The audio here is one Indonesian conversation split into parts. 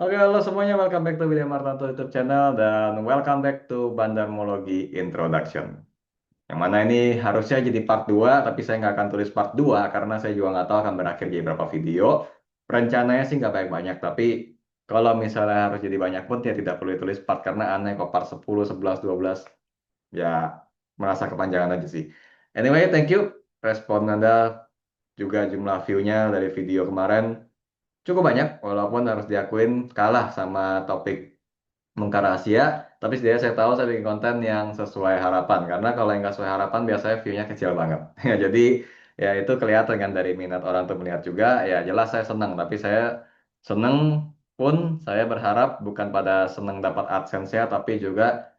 Oke, halo semuanya, welcome back to William Martanto YouTube channel dan welcome back to Bandarmologi Introduction. Yang mana ini harusnya jadi part 2, tapi saya nggak akan tulis part 2 karena saya juga nggak tahu akan berakhir jadi berapa video. Rencananya sih nggak banyak-banyak, tapi kalau misalnya harus jadi banyak pun ya tidak perlu ditulis part karena aneh kok part 10, 11, 12 ya merasa kepanjangan aja sih. Anyway, thank you. Respon Anda juga jumlah view-nya dari video kemarin cukup banyak, walaupun harus diakuin kalah sama topik Mungkar Rahasia, tapi setidaknya saya tahu saya bikin konten yang sesuai harapan, karena kalau yang nggak sesuai harapan biasanya view-nya kecil banget. Ya, jadi ya itu kelihatan kan dari minat orang untuk melihat juga, ya jelas saya senang, tapi saya senang pun saya berharap bukan pada senang dapat AdSense-nya, tapi juga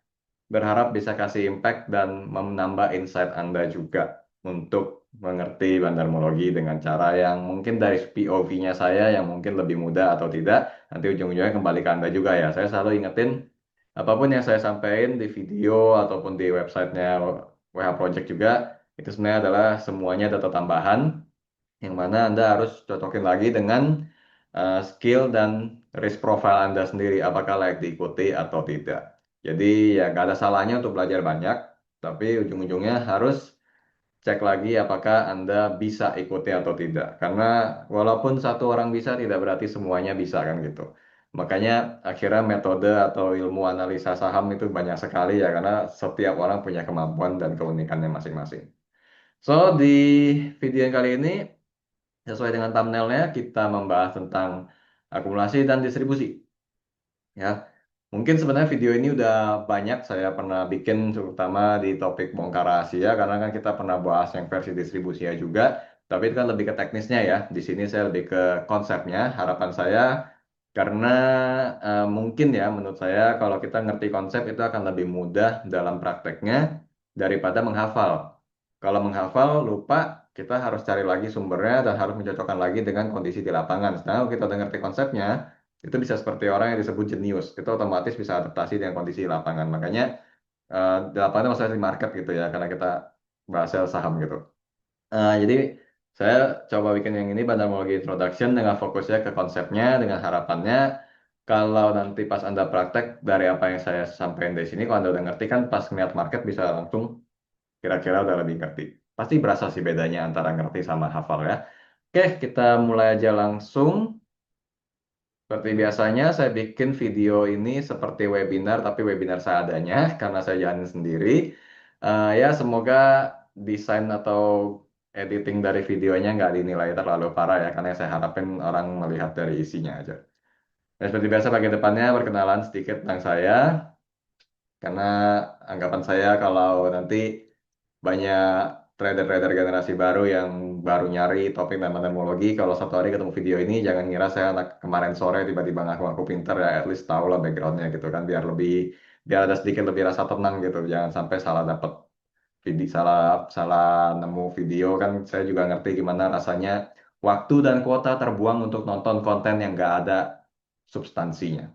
berharap bisa kasih impact dan menambah insight Anda juga untuk mengerti bandarmologi dengan cara yang mungkin dari POV-nya saya yang mungkin lebih mudah atau tidak, nanti ujung-ujungnya kembali ke Anda juga ya. Saya selalu ingetin apapun yang saya sampaikan di video ataupun di websitenya WH Project juga, itu sebenarnya adalah semuanya data tambahan yang mana Anda harus cocokin lagi dengan skill dan risk profile Anda sendiri, apakah layak diikuti atau tidak. Jadi ya nggak ada salahnya untuk belajar banyak, tapi ujung-ujungnya harus cek lagi apakah Anda bisa ikuti atau tidak. Karena walaupun satu orang bisa, tidak berarti semuanya bisa kan gitu. Makanya akhirnya metode atau ilmu analisa saham itu banyak sekali ya, karena setiap orang punya kemampuan dan keunikannya masing-masing. So, di video yang kali ini, sesuai dengan thumbnailnya, kita membahas tentang akumulasi dan distribusi. Ya, mungkin sebenarnya video ini udah banyak saya pernah bikin, terutama di topik bongkar rahasia, karena kan kita pernah bahas yang versi distribusinya juga. Tapi itu kan lebih ke teknisnya ya. Di sini saya lebih ke konsepnya. Harapan saya karena mungkin ya menurut saya kalau kita ngerti konsep itu akan lebih mudah dalam prakteknya daripada menghafal. Kalau menghafal lupa, kita harus cari lagi sumbernya dan harus mencocokkan lagi dengan kondisi di lapangan. Sedangkan kalau kita udah ngerti konsepnya, itu bisa seperti orang yang disebut jenius. Itu otomatis bisa adaptasi dengan kondisi di lapangan. Makanya di lapangan maksudnya di market gitu ya, karena kita bahas saham gitu. Jadi saya coba bikin yang ini Bandarmologi Introduction dengan fokusnya ke konsepnya, dengan harapannya kalau nanti pas Anda praktek dari apa yang saya sampaikan di sini, kalau Anda udah ngerti kan pas ngeliat market bisa langsung kira-kira udah lebih ngerti. Pasti berasa sih bedanya antara ngerti sama hafal ya. Oke, kita mulai aja langsung. Seperti biasanya saya bikin video ini seperti webinar, tapi webinar seadanya karena saya jalanin sendiri. Ya semoga desain atau editing dari videonya nggak dinilai terlalu parah ya, karena yang saya harapin orang melihat dari isinya aja. Dan seperti biasa bagian depannya perkenalan sedikit tentang saya, karena anggapan saya kalau nanti banyak trader-trader generasi baru yang baru nyari topik dan metodologi. Kalau satu hari ketemu video ini, jangan ngira saya anak kemarin sore tiba-tiba ngaku-ngaku pinter ya. At least tahu lah backgroundnya gitu kan, biar ada sedikit lebih rasa tenang gitu. Jangan sampai salah dapet video, salah salah nemu video kan. Saya juga ngerti gimana rasanya waktu dan kuota terbuang untuk nonton konten yang nggak ada substansinya.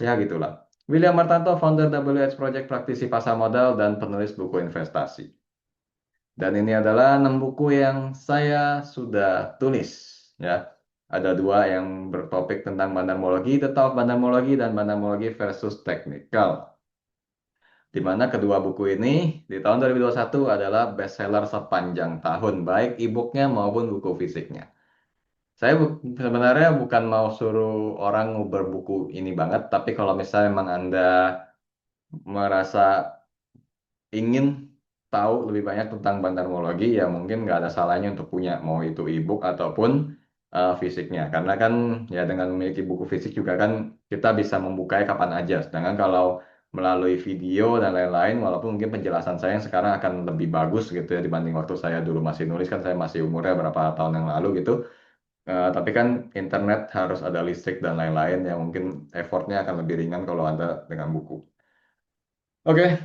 Ya gitulah. William Martanto, founder WH Project, praktisi pasar modal, dan penulis buku investasi. Dan ini adalah 6 buku yang saya sudah tulis. Ya, ada dua yang bertopik tentang bandarmologi, tetap bandarmologi dan bandarmologi versus teknikal. Di mana kedua buku ini di tahun 2021 adalah bestseller sepanjang tahun, baik e-booknya maupun buku fisiknya. Saya sebenarnya bukan mau suruh orang nguber buku ini banget, tapi kalau misalnya memang Anda merasa ingin tahu lebih banyak tentang bandarmologi, ya mungkin nggak ada salahnya untuk punya, mau itu e-book ataupun fisiknya. Karena kan ya dengan memiliki buku fisik juga kan kita bisa membukanya kapan aja. Sedangkan kalau melalui video dan lain-lain, walaupun mungkin penjelasan saya yang sekarang akan lebih bagus gitu ya dibanding waktu saya dulu masih nulis, kan saya masih umurnya berapa tahun yang lalu gitu. Tapi kan internet harus ada listrik dan lain-lain yang mungkin effortnya akan lebih ringan kalau Anda dengan buku. Oke,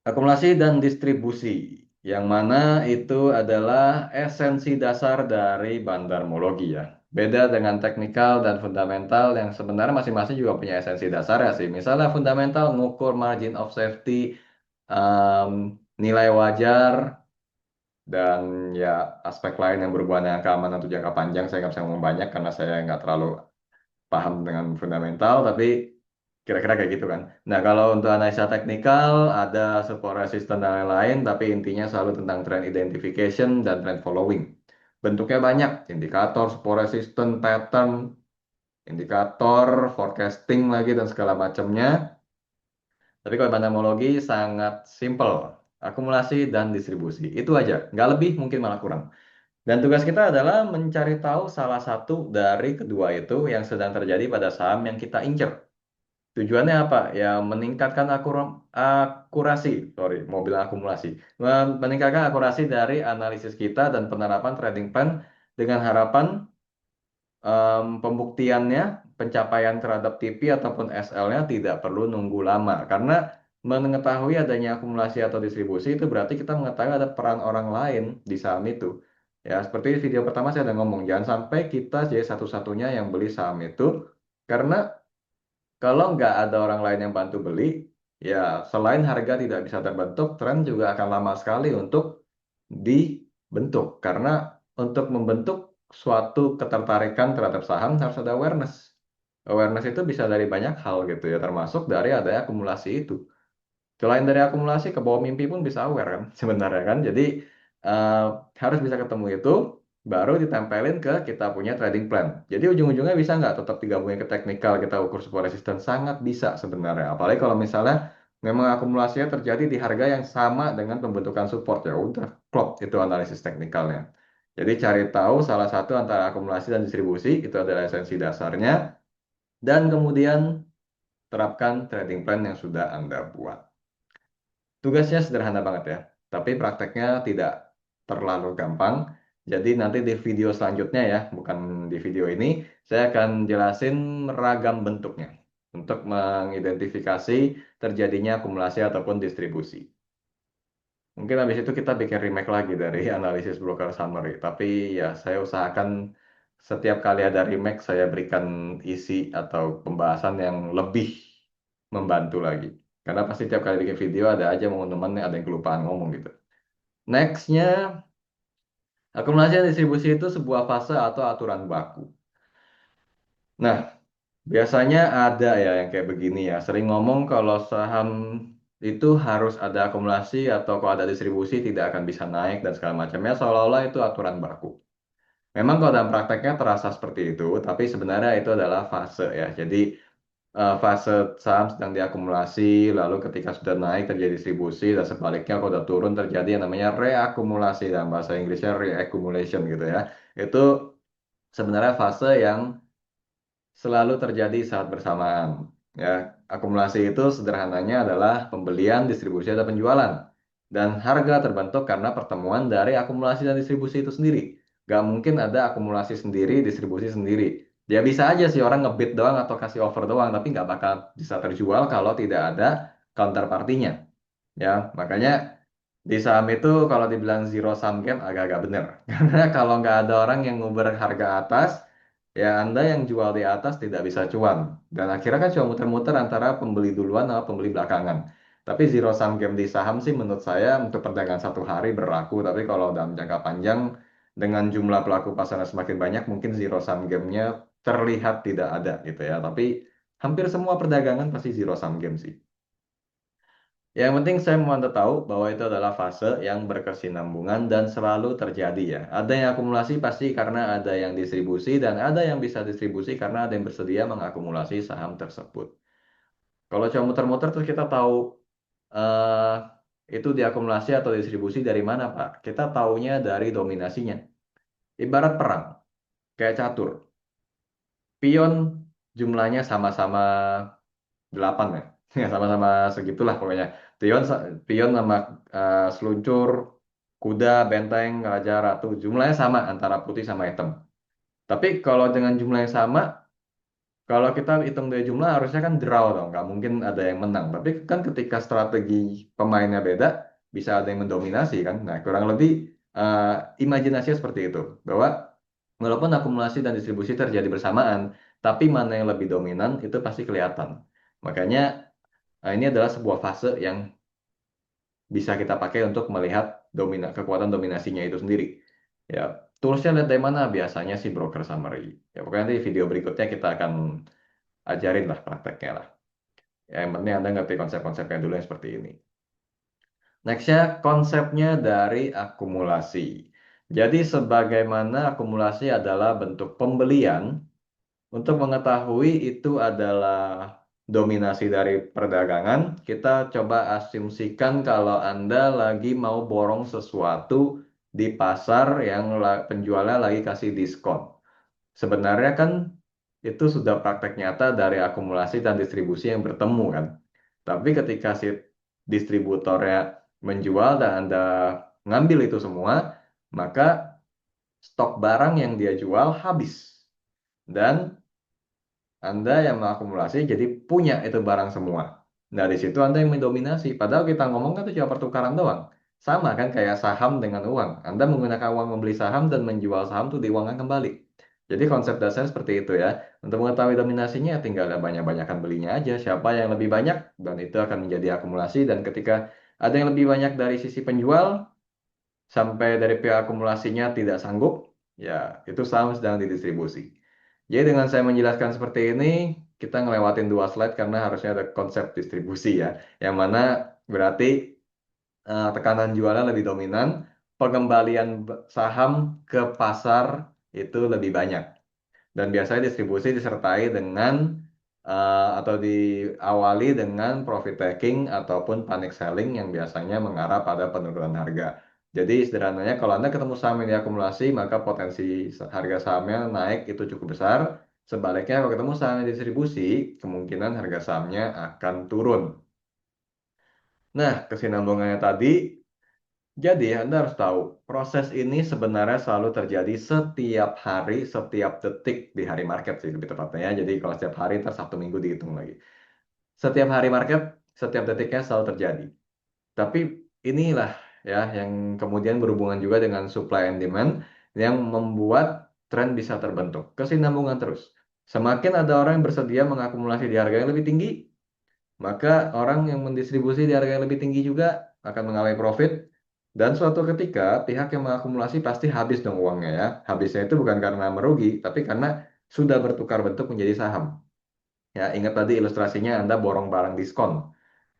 akumulasi dan distribusi, yang mana itu adalah esensi dasar dari bandarmologi ya. Beda dengan teknikal dan fundamental yang sebenarnya masing-masing juga punya esensi dasar ya sih. Misalnya fundamental ngukur margin of safety, um, nilai wajar, dan ya aspek lain yang berhubungan dengan keamanan untuk jangka panjang. Saya nggak bisa ngomong banyak karena saya nggak terlalu paham dengan fundamental, tapi kira-kira kayak gitu kan. Nah, kalau untuk analisa teknikal, ada support resistance dan lain-lain, tapi intinya selalu tentang trend identification dan trend following. Bentuknya banyak, indikator, support resistance, pattern, indikator, forecasting lagi, dan segala macamnya. Tapi kalau bandamologi sangat simple, akumulasi dan distribusi. Itu aja, nggak lebih, mungkin malah kurang. Dan tugas kita adalah mencari tahu salah satu dari kedua itu yang sedang terjadi pada saham yang kita incer. Tujuannya apa? Ya meningkatkan akurasi, sorry, mau bilang akumulasi. Meningkatkan akurasi dari analisis kita dan penerapan trading plan dengan harapan pembuktiannya, pencapaian terhadap TP ataupun SL-nya tidak perlu nunggu lama. Karena mengetahui adanya akumulasi atau distribusi itu berarti kita mengetahui ada peran orang lain di saham itu. Ya, seperti video pertama saya udah ngomong, jangan sampai kita jadi satu-satunya yang beli saham itu. Karena kalau nggak ada orang lain yang bantu beli, ya selain harga tidak bisa terbentuk, tren juga akan lama sekali untuk dibentuk. Karena untuk membentuk suatu ketertarikan terhadap saham harus ada awareness. Awareness itu bisa dari banyak hal gitu ya, termasuk dari adanya akumulasi itu. Selain dari akumulasi, ke bawah mimpi pun bisa aware kan sebenarnya kan. Jadi eh, harus bisa ketemu itu, baru ditempelin ke kita punya trading plan. Jadi ujung-ujungnya bisa nggak tetap digabungin ke teknikal, kita ukur support resistance? Sangat bisa sebenarnya. Apalagi kalau misalnya memang akumulasinya terjadi di harga yang sama dengan pembentukan support, ya udah klop itu analisis teknikalnya. Jadi cari tahu salah satu antara akumulasi dan distribusi, itu adalah esensi dasarnya. Dan kemudian terapkan trading plan yang sudah Anda buat. Tugasnya sederhana banget ya, tapi prakteknya tidak terlalu gampang. Jadi nanti di video selanjutnya ya, bukan di video ini, saya akan jelasin ragam bentuknya untuk mengidentifikasi terjadinya akumulasi ataupun distribusi. Mungkin habis itu kita bikin remake lagi dari analisis broker summary. Tapi ya saya usahakan setiap kali ada remake saya berikan isi atau pembahasan yang lebih membantu lagi. Karena pasti tiap kali bikin video ada aja momen-momen yang ada yang kelupaan ngomong gitu. Nextnya, akumulasi dan distribusi itu sebuah fase atau aturan baku. Nah, biasanya ada ya yang kayak begini ya. Sering ngomong kalau saham itu harus ada akumulasi atau kalau ada distribusi tidak akan bisa naik dan segala macamnya. Seolah-olah itu aturan baku. Memang kalau dalam prakteknya terasa seperti itu, tapi sebenarnya itu adalah fase ya. Jadi fase saham sedang diakumulasi, lalu ketika sudah naik terjadi distribusi, dan sebaliknya kalau sudah turun terjadi yang namanya reakumulasi, dalam bahasa Inggrisnya reaccumulation gitu ya. Itu sebenarnya fase yang selalu terjadi saat bersamaan. Ya, akumulasi itu sederhananya adalah pembelian, distribusi, atau penjualan. Dan harga terbentuk karena pertemuan dari akumulasi dan distribusi itu sendiri. Gak mungkin ada akumulasi sendiri, distribusi sendiri. Ya bisa aja sih orang ngebid doang atau kasih offer doang, tapi nggak bakal bisa terjual kalau tidak ada counterpartinya. Ya, makanya di saham itu kalau dibilang zero sum game agak-agak bener. Karena kalau nggak ada orang yang nguber harga atas, ya Anda yang jual di atas tidak bisa cuan. Dan akhirnya kan cuma muter-muter antara pembeli duluan atau pembeli belakangan. Tapi zero sum game di saham sih menurut saya untuk perdagangan satu hari berlaku. Tapi kalau dalam jangka panjang dengan jumlah pelaku pasarnya semakin banyak, mungkin zero sum game-nya terlihat tidak ada gitu ya. Tapi hampir semua perdagangan pasti zero sum game sih. Yang penting saya mau Anda tahu bahwa itu adalah fase yang berkesinambungan dan selalu terjadi ya. Ada yang akumulasi pasti karena ada yang distribusi dan ada yang bisa distribusi karena ada yang bersedia mengakumulasi saham tersebut. Kalau cuma muter-muter terus kita tahu eh, itu diakumulasi atau distribusi dari mana Pak? Kita taunya dari dominasinya. Ibarat perang, kayak catur. Pion jumlahnya sama-sama 8 ya. Ya sama-sama segitulah pokoknya. Pion, pion sama seluncur, kuda, benteng, raja, ratu. Jumlahnya sama antara putih sama hitam. Tapi kalau dengan jumlah yang sama, kalau kita hitung dari jumlah harusnya kan draw dong. Nggak mungkin ada yang menang. Tapi kan ketika strategi pemainnya beda, bisa ada yang mendominasi kan. Nah kurang lebih eh, imajinasinya seperti itu. Bahwa walaupun akumulasi dan distribusi terjadi bersamaan, tapi mana yang lebih dominan itu pasti kelihatan. Makanya ini adalah sebuah fase yang bisa kita pakai untuk melihat kekuatan dominasinya itu sendiri. Ya. Toolsnya lihat dari mana? Biasanya sih broker summary. Ya pokoknya nanti video berikutnya kita akan ajarin lah prakteknya lah. Ya, yang penting Anda ngerti konsep-konsepnya dulu yang seperti ini. Nextnya konsepnya dari akumulasi. Jadi sebagaimana akumulasi adalah bentuk pembelian, untuk mengetahui itu adalah dominasi dari perdagangan, kita coba asumsikan kalau Anda lagi mau borong sesuatu di pasar yang penjualnya lagi kasih diskon. Sebenarnya kan itu sudah praktek nyata dari akumulasi dan distribusi yang bertemu kan. Tapi ketika si distributornya menjual dan Anda ngambil itu semua, maka stok barang yang dia jual habis. Dan Anda yang mengakumulasi jadi punya itu barang semua. Nah, di situ Anda yang mendominasi. Padahal kita ngomong kan itu cuma pertukaran doang. Sama kan kayak saham dengan uang. Anda menggunakan uang membeli saham dan menjual saham tuh diuangkan kembali. Jadi konsep dasarnya seperti itu ya. Untuk mengetahui dominasinya tinggal ada banyak-banyakan belinya aja. Siapa yang lebih banyak dan itu akan menjadi akumulasi. Dan ketika ada yang lebih banyak dari sisi penjual sampai dari pihak akumulasinya tidak sanggup, ya itu saham sedang didistribusi. Jadi dengan saya menjelaskan seperti ini, kita ngelewatin dua slide karena harusnya ada konsep distribusi ya, yang mana berarti tekanan jualnya lebih dominan, pengembalian saham ke pasar itu lebih banyak. Dan biasanya distribusi disertai dengan atau diawali dengan profit taking ataupun panic selling yang biasanya mengarah pada penurunan harga. Jadi sederhananya kalau Anda ketemu saham yang diakumulasi maka potensi harga sahamnya naik itu cukup besar. Sebaliknya kalau ketemu saham yang distribusi kemungkinan harga sahamnya akan turun. Nah, kesinambungannya tadi jadi Anda harus tahu, proses ini sebenarnya selalu terjadi setiap hari, setiap detik di hari market sih lebih tepatnya ya. Jadi kalau setiap hari, ntar Sabtu Minggu dihitung lagi. Setiap hari market, setiap detiknya selalu terjadi. Tapi inilah ya yang kemudian berhubungan juga dengan supply and demand yang membuat tren bisa terbentuk. Kesinambungan terus. Semakin ada orang yang bersedia mengakumulasi di harga yang lebih tinggi, maka orang yang mendistribusi di harga yang lebih tinggi juga akan mengalami profit. Dan suatu ketika pihak yang mengakumulasi pasti habis dong uangnya ya. Habisnya itu bukan karena merugi, tapi karena sudah bertukar bentuk menjadi saham. Ya, ingat tadi ilustrasinya Anda borong barang diskon.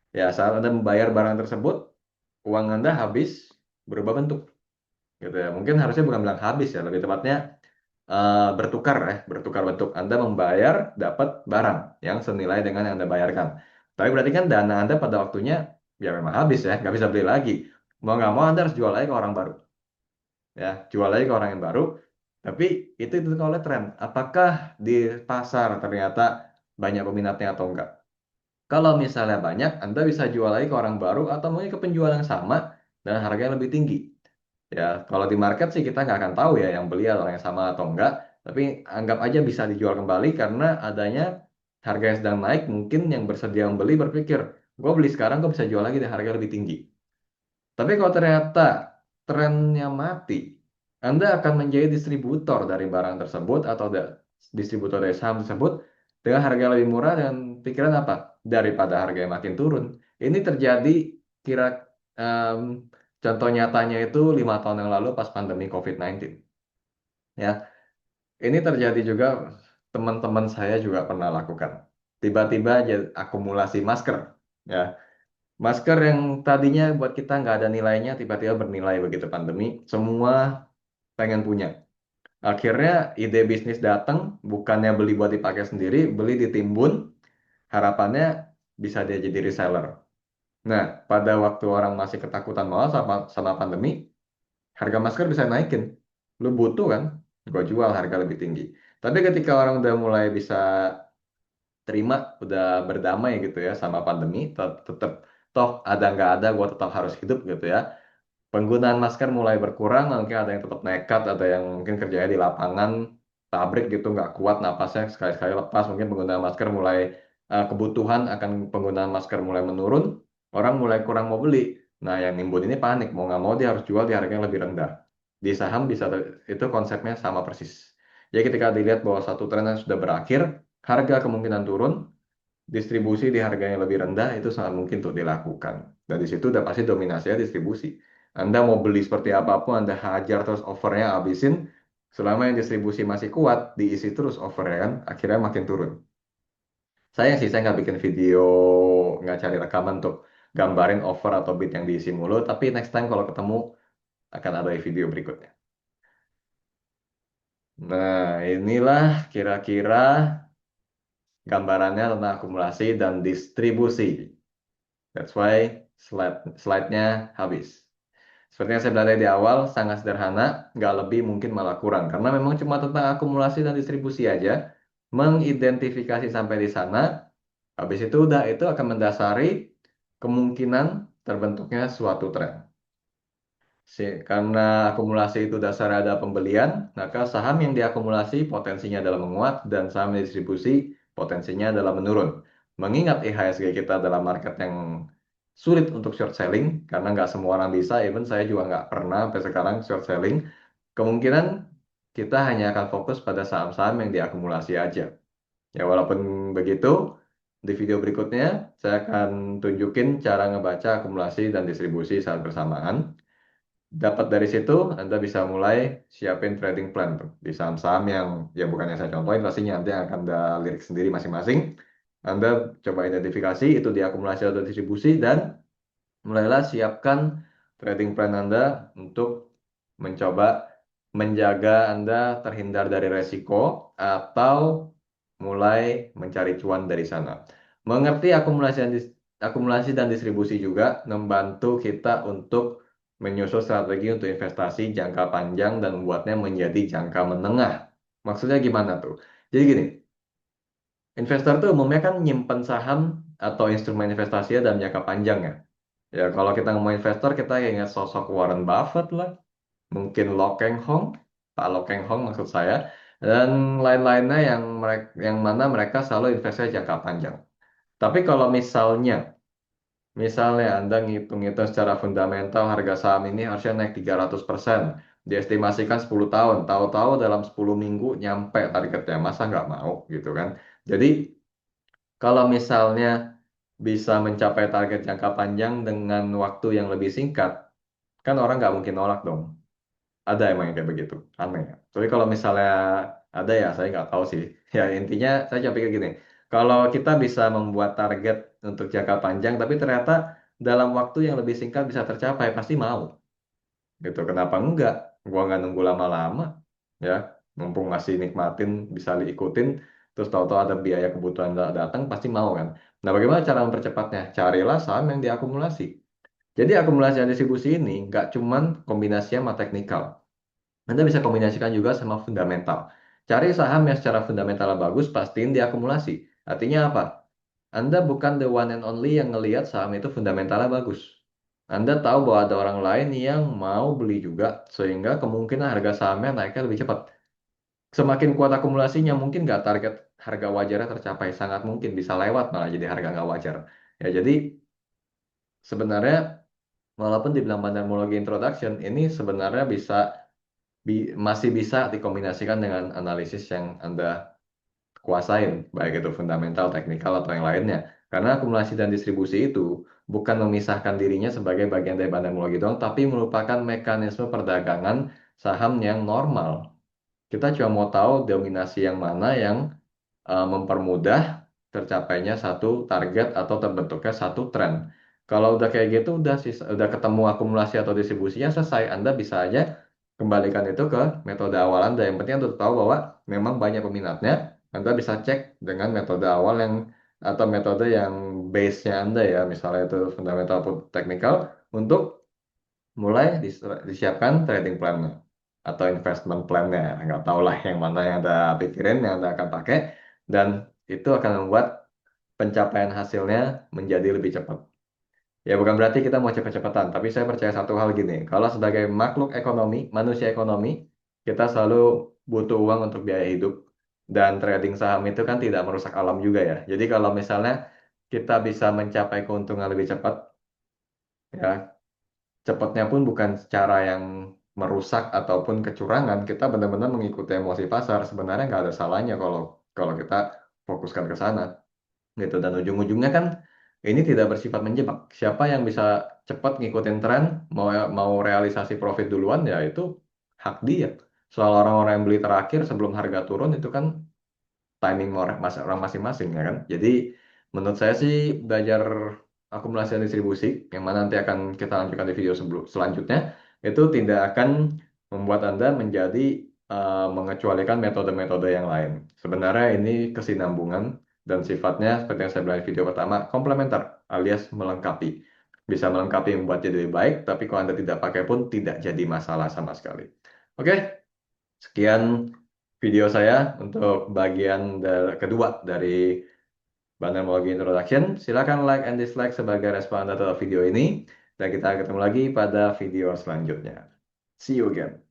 Ya, saat Anda membayar barang tersebut, uang Anda habis berubah bentuk. Gitu ya. Mungkin harusnya bukan bilang habis ya, lebih tepatnya bertukar ya, bertukar bentuk. Anda membayar dapat barang yang senilai dengan yang Anda bayarkan. Tapi berarti kan dana Anda pada waktunya ya memang habis ya, nggak bisa beli lagi. Mau nggak mau Anda harus jual lagi ke orang baru. Ya, jual lagi ke orang yang baru. Tapi itu ditentukan oleh tren. Apakah di pasar ternyata banyak peminatnya atau enggak? Kalau misalnya banyak, Anda bisa jual lagi ke orang baru atau mungkin ke penjual yang sama dan harga yang lebih tinggi. Ya, kalau di market sih kita nggak akan tahu ya yang beli orang yang sama atau enggak. Tapi anggap aja bisa dijual kembali karena adanya harga yang sedang naik. Mungkin yang bersedia membeli berpikir, gue beli sekarang, gue bisa jual lagi di harga lebih tinggi. Tapi kalau ternyata trennya mati, Anda akan menjadi distributor dari barang tersebut atau distributor dari saham tersebut dengan harga yang lebih murah dan pikiran apa? Daripada harga yang makin turun. Ini terjadi kira em, contoh nyatanya itu 5 tahun yang lalu pas pandemi COVID-19. Ya, ini terjadi juga teman-teman saya juga pernah lakukan. Tiba-tiba aja akumulasi masker. Ya, masker yang tadinya buat kita nggak ada nilainya, tiba-tiba bernilai begitu pandemi. Semua pengen punya. Akhirnya ide bisnis datang, bukannya beli buat dipakai sendiri, beli ditimbun, harapannya bisa dia jadi reseller. Nah, pada waktu orang masih ketakutan malah sama pandemi, harga masker bisa naikin. Lu butuh kan? Gue jual harga lebih tinggi. Tapi ketika orang udah mulai bisa terima, udah berdamai gitu ya sama pandemi, tetap toh ada nggak ada, gue tetap harus hidup gitu ya. Penggunaan masker mulai berkurang, mungkin ada yang tetap nekat, ada yang mungkin kerjanya di lapangan, pabrik gitu nggak kuat napasnya sekali-sekali lepas, mungkin penggunaan masker mulai kebutuhan akan penggunaan masker mulai menurun, orang mulai kurang mau beli. Nah, yang nimbun ini panik, mau nggak mau dia harus jual di harga yang lebih rendah. Di saham bisa itu konsepnya sama persis. Jadi ketika dilihat bahwa satu tren yang sudah berakhir, harga kemungkinan turun, distribusi di harga yang lebih rendah itu sangat mungkin untuk dilakukan. Dan di situ udah pasti dominasinya distribusi. Anda mau beli seperti apapun, Anda hajar terus overnya habisin. Selama yang distribusi masih kuat, diisi terus overnya kan, akhirnya makin turun. Sayang sih, saya nggak bikin video, nggak cari rekaman untuk gambarin over atau bid yang diisi mulu. Tapi next time kalau ketemu, akan ada di video berikutnya. Nah, inilah kira-kira gambarannya tentang akumulasi dan distribusi. That's why slide-nya habis. Seperti yang saya bilang tadi di awal, sangat sederhana, nggak lebih mungkin malah kurang. Karena memang cuma tentang akumulasi dan distribusi aja, mengidentifikasi sampai di sana, habis itu udah itu akan mendasari kemungkinan terbentuknya suatu tren. Karena akumulasi itu dasar ada pembelian, maka saham yang diakumulasi potensinya adalah menguat dan saham yang distribusi potensinya adalah menurun. Mengingat IHSG kita adalah market yang sulit untuk short selling, karena nggak semua orang bisa, even saya juga nggak pernah sampai sekarang short selling, kemungkinan kita hanya akan fokus pada saham-saham yang diakumulasi aja. Ya, walaupun begitu, di video berikutnya saya akan tunjukin cara ngebaca akumulasi dan distribusi saat bersamaan. Dapat dari situ, Anda bisa mulai siapin trading plan tuh di saham-saham yang ya bukan yang saya contohin, pastinya nanti akan ada lirik sendiri masing-masing. Anda coba identifikasi itu diakumulasi atau distribusi dan mulailah siapkan trading plan Anda untuk mencoba menjaga Anda terhindar dari resiko atau mulai mencari cuan dari sana. Mengerti akumulasi dan distribusi juga membantu kita untuk menyusun strategi untuk investasi jangka panjang dan membuatnya menjadi jangka menengah. Maksudnya gimana tuh? Jadi gini, investor tuh umumnya kan nyimpen saham atau instrumen investasinya dalam jangka panjang ya. Ya, kalau kita ngomong investor, kita ingat sosok Warren Buffett lah, mungkin Lo Keng Hong, Pak Lo Keng Hong maksud saya, dan lain-lainnya yang mana mereka selalu investasi jangka panjang. Tapi kalau misalnya Anda ngitung-ngitung secara fundamental harga saham ini harusnya naik 300%, diestimasikan 10 tahun, tahu-tahu dalam 10 minggu nyampe targetnya, masa nggak mau gitu kan? Jadi kalau misalnya bisa mencapai target jangka panjang dengan waktu yang lebih singkat, kan orang nggak mungkin nolak dong. Ada emang yang kayak begitu, aneh ya. Tapi kalau misalnya ada ya, saya nggak tahu sih. Ya intinya saya cuma pikir gini, kalau kita bisa membuat target untuk jangka panjang, tapi ternyata dalam waktu yang lebih singkat bisa tercapai, pasti mau. Gitu, kenapa enggak? Gua nggak nunggu lama-lama, ya. Mumpung masih nikmatin, bisa diikutin, terus tahu-tahu ada biaya kebutuhan datang, pasti mau kan. Nah, bagaimana cara mempercepatnya? Carilah saham yang diakumulasi. Jadi akumulasi dan distribusi ini nggak cuman kombinasi sama teknikal. Anda bisa kombinasikan juga sama fundamental. Cari saham yang secara fundamental bagus, pastiin diakumulasi. Artinya apa? Anda bukan the one and only yang ngelihat saham itu fundamentalnya bagus. Anda tahu bahwa ada orang lain yang mau beli juga, sehingga kemungkinan harga sahamnya naiknya lebih cepat. Semakin kuat akumulasinya, mungkin nggak target harga wajarnya tercapai. Sangat mungkin bisa lewat malah jadi harga nggak wajar. Ya, jadi sebenarnya walaupun dibilang pandemologi introduction, ini sebenarnya masih bisa dikombinasikan dengan analisis yang Anda kuasain, baik itu fundamental, teknikal, atau yang lainnya. Karena akumulasi dan distribusi itu bukan memisahkan dirinya sebagai bagian dari pandemologi doang, tapi merupakan mekanisme perdagangan saham yang normal. Kita cuma mau tahu dominasi yang mana yang mempermudah tercapainya satu target atau terbentuknya satu tren. Kalau udah kayak gitu, udah ketemu akumulasi atau distribusinya selesai, Anda bisa aja kembalikan itu ke metode awal Anda. Yang penting untuk tahu bahwa memang banyak peminatnya, Anda bisa cek dengan metode awal atau metode yang base-nya Anda ya, misalnya itu fundamental atau technical, untuk mulai disiapkan trading plan-nya atau investment plan-nya. Nggak tahu lah yang mana yang Anda pikirin, yang Anda akan pakai, dan itu akan membuat pencapaian hasilnya menjadi lebih cepat. Ya bukan berarti kita mau cepet-cepetan, tapi saya percaya satu hal gini, kalau sebagai makhluk ekonomi, manusia ekonomi, kita selalu butuh uang untuk biaya hidup, dan trading saham itu kan tidak merusak alam juga ya. Jadi kalau misalnya kita bisa mencapai keuntungan lebih cepat, ya cepatnya pun bukan secara yang merusak ataupun kecurangan, kita benar-benar mengikuti emosi pasar, sebenarnya nggak ada salahnya kalau kalau kita fokuskan ke sana gitu, dan ujung-ujungnya kan ini tidak bersifat menjebak. Siapa yang bisa cepat ngikutin tren, mau mau realisasi profit duluan, ya itu hak dia. Soal orang-orang yang beli terakhir sebelum harga turun itu kan timing orang masing-masing ya kan. Jadi menurut saya sih belajar akumulasi dan distribusi yang mana nanti akan kita lanjutkan di video selanjutnya itu tidak akan membuat Anda menjadi mengecualikan metode-metode yang lain. Sebenarnya ini kesinambungan dan sifatnya seperti yang saya bilang di video pertama komplementer alias melengkapi. Bisa melengkapi membuat jadi lebih baik, tapi kalau Anda tidak pakai pun tidak jadi masalah sama sekali. Oke, sekian video saya untuk bagian kedua dari Bandarmologi Introduction. Silakan like and dislike sebagai respon terhadap video ini. Dan kita ketemu lagi pada video selanjutnya. See you again.